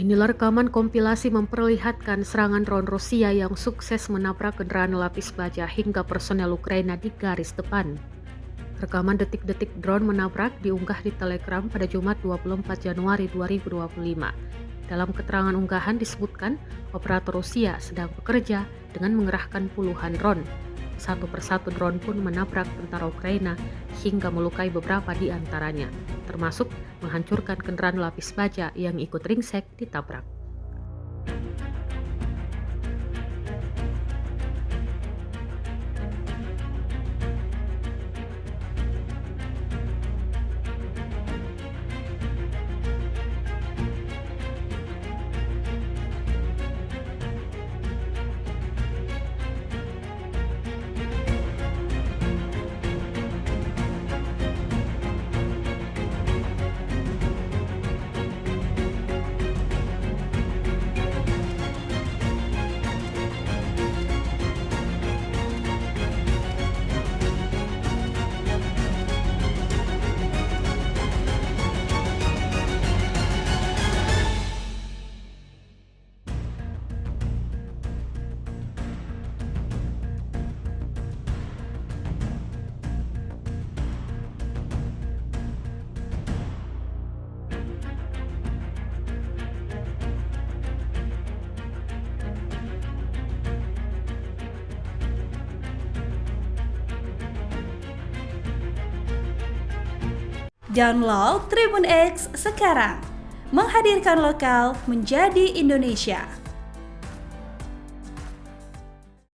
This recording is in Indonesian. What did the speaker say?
Inilah rekaman kompilasi memperlihatkan serangan drone Rusia yang sukses menabrak kendaraan lapis baja hingga personel Ukraina di garis depan. Rekaman detik-detik drone menabrak diunggah di Telegram pada Jumat 24 Januari 2025. Dalam keterangan unggahan disebutkan operator Rusia sedang bekerja dengan mengerahkan puluhan drone. Satu persatu drone pun menabrak tentara Ukraina hingga melukai beberapa di antaranya, termasuk menghancurkan kendaraan lapis baja yang ikut ringsek ditabrak. Download Tribun X sekarang, menghadirkan lokal menjadi Indonesia.